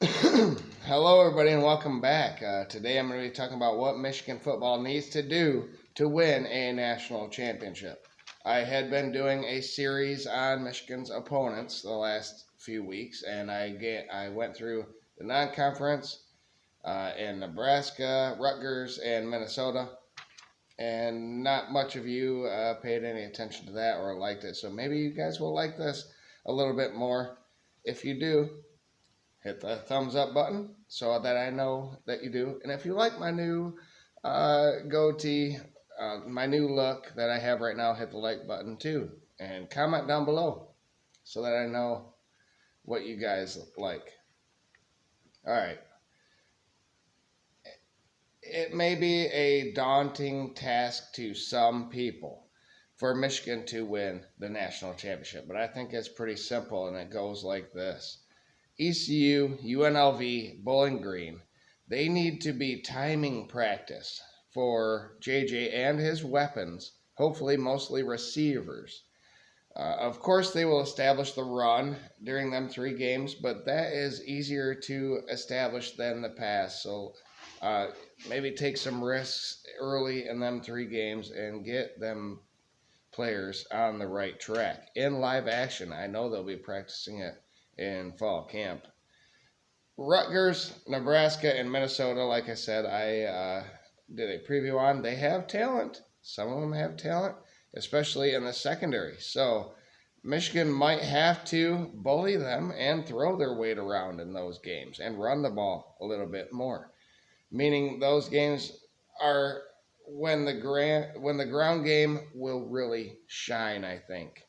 Hello, everybody, and welcome back. Today I'm going to be talking about what Michigan football needs to do to win a national championship. I had been doing a series on Michigan's opponents the last few weeks, and I went through the non-conference in Nebraska, Rutgers, and Minnesota, and not much of you paid any attention to that or liked it. So maybe you guys will like this a little bit more. If you do, hit the thumbs up button so that I know that you do. And if you like my new goatee, my new look that I have right now, hit the like button too. And comment down below so that I know what you guys like. All right. It may be a daunting task to some people for Michigan to win the national championship, but I think it's pretty simple, and it goes like this. ECU, UNLV, Bowling Green, they need to be timing practice for JJ and his weapons, hopefully mostly receivers. Of course, they will establish the run during them 3 games, but that is easier to establish than the pass. So maybe take some risks early in them 3 games and get them players on the right track in live action. I know they'll be practicing it in fall camp. Rutgers, Nebraska, and Minnesota, like I said, I did a preview on. They have talent. Some of them have talent, especially in the secondary. So Michigan might have to bully them and throw their weight around in those games and run the ball a little bit more. Meaning those games are when the ground game will really shine, I think.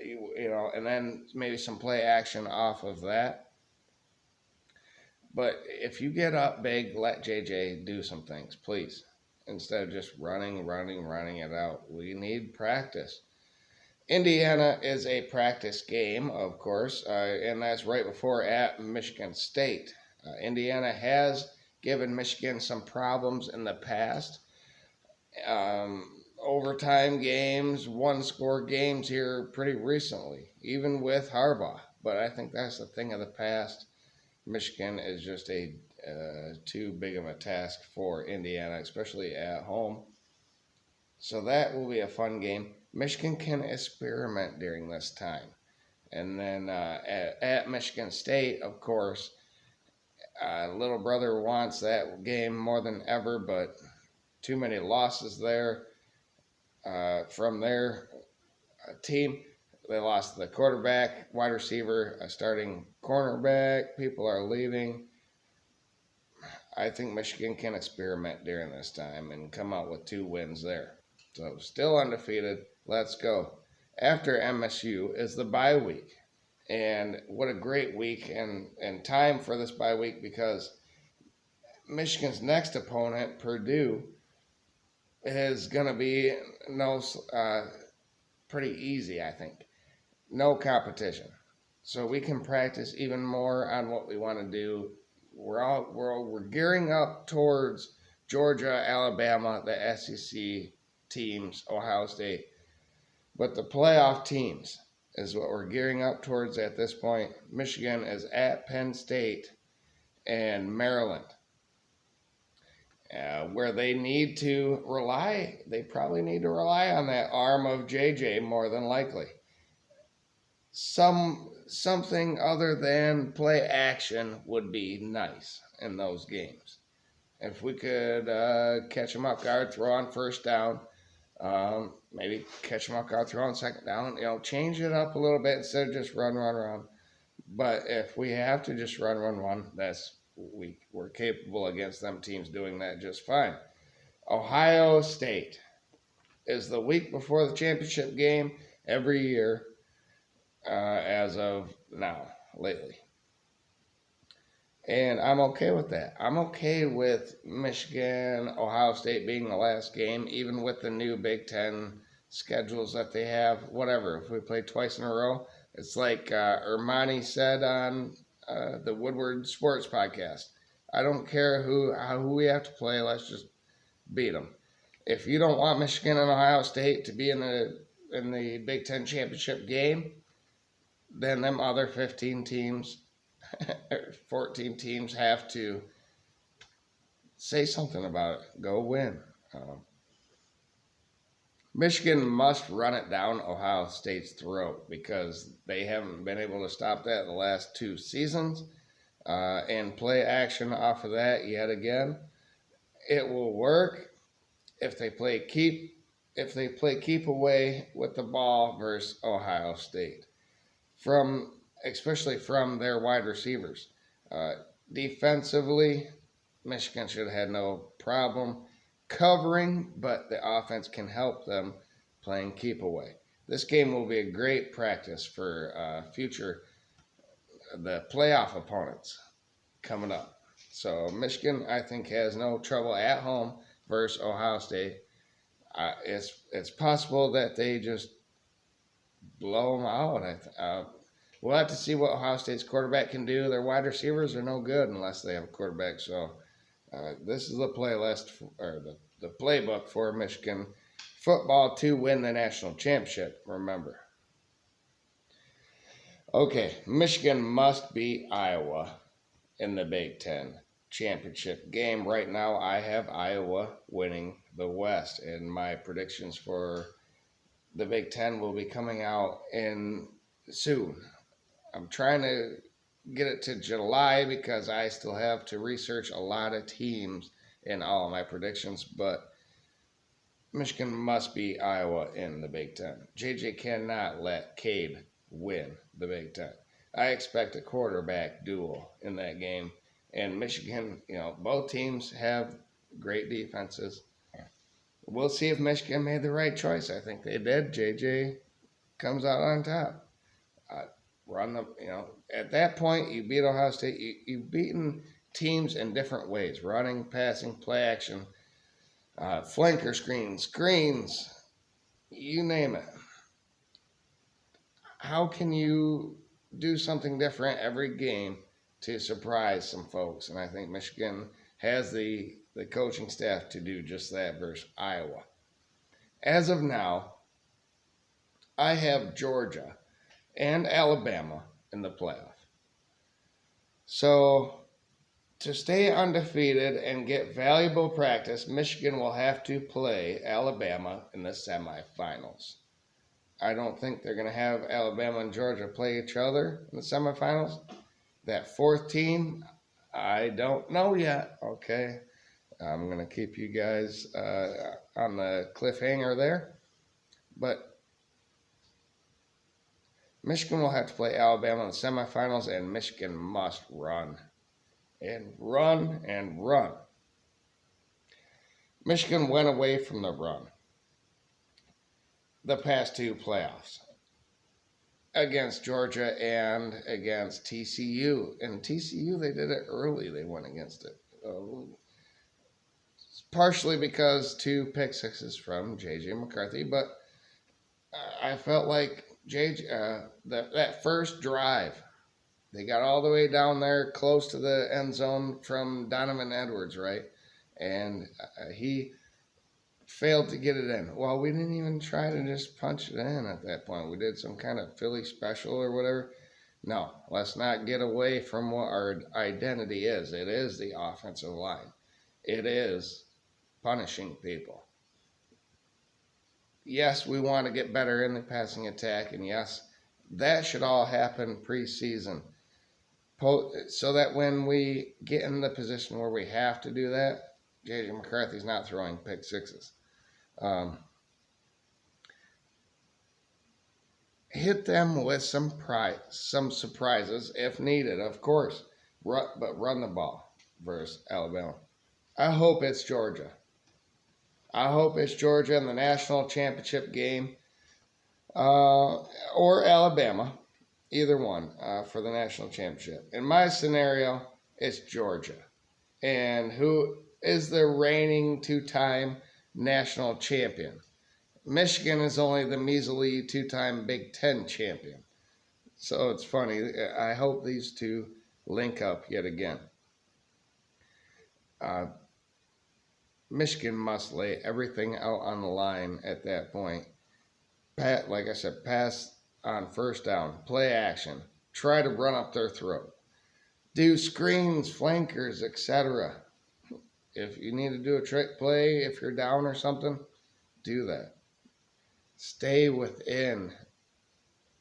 And then maybe some play action off of that. But if you get up big, let JJ do some things, please. Instead of just running it out. We need practice. Indiana is a practice game, of course, and that's right before at Michigan State. Indiana has given Michigan some problems in the past. Overtime games, one-score games here pretty recently, even with Harbaugh. But I think that's the thing of the past. Michigan is just too big of a task for Indiana, especially at home. So that will be a fun game. Michigan can experiment during this time. And then at Michigan State, of course, little brother wants that game more than ever, but too many losses there from their team. They lost the quarterback, wide receiver, a starting cornerback. People are leaving. I think Michigan can experiment during this time and come out with 2 wins there. So still undefeated. Let's go. After MSU is the bye week. And what a great week and time for this bye week, because Michigan's next opponent, Purdue, is going to be pretty easy, I think. No competition. So we can practice even more on what we want to do. We're gearing up towards Georgia, Alabama, the SEC teams, Ohio State. But the playoff teams is what we're gearing up towards at this point. Michigan is at Penn State and Maryland, where they probably need to rely on that arm of JJ more than likely. Something other than play action would be nice in those games. If we could catch them off guard, throw on first down, maybe catch them off guard, throw on second down, change it up a little bit instead of just run. But if we have to just run, we're capable against them teams doing that just fine. Ohio State is the week before the championship game every year. As of now, lately. And I'm okay with that. I'm okay with Michigan, Ohio State being the last game, even with the new Big Ten schedules that they have. Whatever, if we play twice in a row, it's like Ermani said on the Woodward Sports podcast. I don't care who we have to play, let's just beat them. If you don't want Michigan and Ohio State to be in the Big Ten championship game, then them other 15 teams, 14 teams have to say something about it. Go win. Michigan must run it down Ohio State's throat because they haven't been able to stop that the last 2 seasons and play action off of that yet again. It will work if they play keep away with the ball versus Ohio State, from especially from their wide receivers. Uh, Defensively, Michigan should have had no problem covering, but the offense can help them playing keep away. This game will be a great practice for future the playoff opponents coming up. So Michigan, I think, has no trouble at home versus Ohio State. It's possible that they just blow them out. We'll have to see what Ohio State's quarterback can do. Their wide receivers are no good unless they have a quarterback. So this is the playlist or the playbook for Michigan football to win the national championship. Remember. Okay, Michigan must beat Iowa in the Big Ten championship game. Right now, I have Iowa winning the West, and my predictions for the Big Ten will be coming out in soon. I'm trying to get it to July because I still have to research a lot of teams in all of my predictions, but Michigan must beat Iowa in the Big Ten. JJ cannot let Cade win the Big Ten. I expect a quarterback duel in that game. And Michigan, both teams have great defenses. We'll see if Michigan made the right choice. I think they did. JJ comes out on top. At that point, you beat Ohio State. You've beaten teams in different ways: running, passing, play action, flanker screens, you name it. How can you do something different every game to surprise some folks? And I think Michigan has the coaching staff to do just that versus Iowa. As of now, I have Georgia and Alabama in the playoff. So to stay undefeated and get valuable practice, Michigan will have to play Alabama in the semifinals. I don't think they're going to have Alabama and Georgia play each other in the semifinals. That fourth team, I don't know yet. Okay, I'm going to keep you guys on the cliffhanger there. But Michigan will have to play Alabama in the semifinals, and Michigan must run. And run and run. Michigan went away from the run the past 2 playoffs against Georgia and against TCU. And TCU, they did it early. They went against it. Partially because 2 pick sixes from J.J. McCarthy, but I felt like that first drive, they got all the way down there close to the end zone from Donovan Edwards, right? And he failed to get it in. Well, we didn't even try to just punch it in at that point. We did some kind of Philly special or whatever. No, let's not get away from what our identity is. It is the offensive line. It is punishing people. Yes, we want to get better in the passing attack, and yes, that should all happen preseason. So that when we get in the position where we have to do that, J.J. McCarthy's not throwing pick sixes. Hit them with some surprises if needed, of course, but run the ball versus Alabama. I hope it's Georgia. I hope it's Georgia in the national championship game or Alabama, either one for the national championship. In my scenario, it's Georgia. And who is the reigning 2-time national champion? Michigan is only the measly 2-time Big Ten champion. So it's funny. I hope these two link up yet again. Michigan must lay everything out on the line at that point. Like I said, pass on first down, play action, try to run up their throat. Do screens, flankers, etc. If you need to do a trick play, if you're down or something, do that. Stay within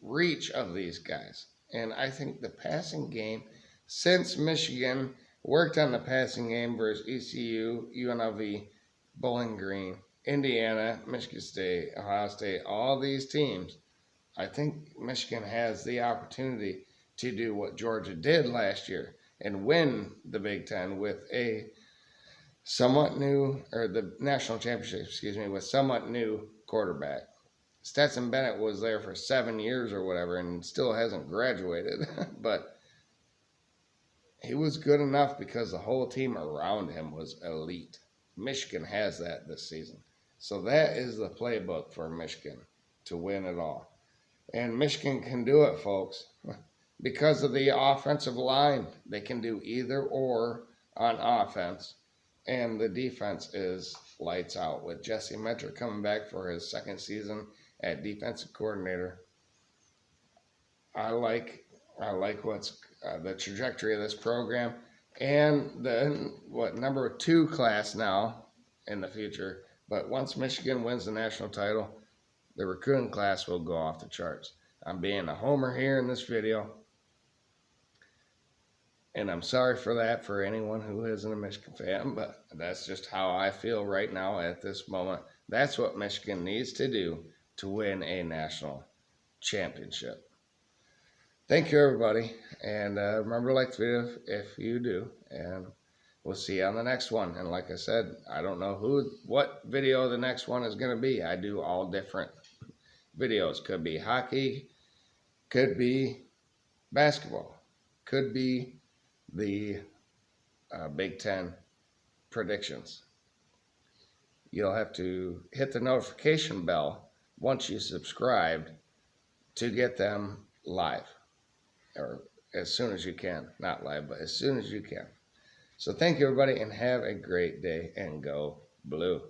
reach of these guys. And I think the passing game, since Michigan worked on the passing game versus ECU, UNLV, Bowling Green, Indiana, Michigan State, Ohio State, all these teams, I think Michigan has the opportunity to do what Georgia did last year and win the Big Ten with a somewhat new, or the national championship, excuse me, with somewhat new quarterback. Stetson Bennett was there for 7 years or whatever and still hasn't graduated, but he was good enough because the whole team around him was elite. Michigan has that this season. So that is the playbook for Michigan to win it all. And Michigan can do it, folks. Because of the offensive line, they can do either or on offense. And the defense is lights out with Jesse Metrick coming back for his second season at defensive coordinator. I like what's the trajectory of this program, and the number 2 class now in the future. But once Michigan wins the national title, the recruiting class will go off the charts. I'm being a homer here in this video, and I'm sorry for that for anyone who isn't a Michigan fan, but that's just how I feel right now at this moment. That's what Michigan needs to do to win a national championship. Thank you, everybody, and remember to like the video if you do, and we'll see you on the next one. And like I said, I don't know what video the next one is going to be. I do all different videos. Could be hockey, could be basketball, could be the Big Ten predictions. You'll have to hit the notification bell once you subscribed to get them live, or as soon as you can. Not live, but as soon as you can. So thank you, everybody, and have a great day, and go blue.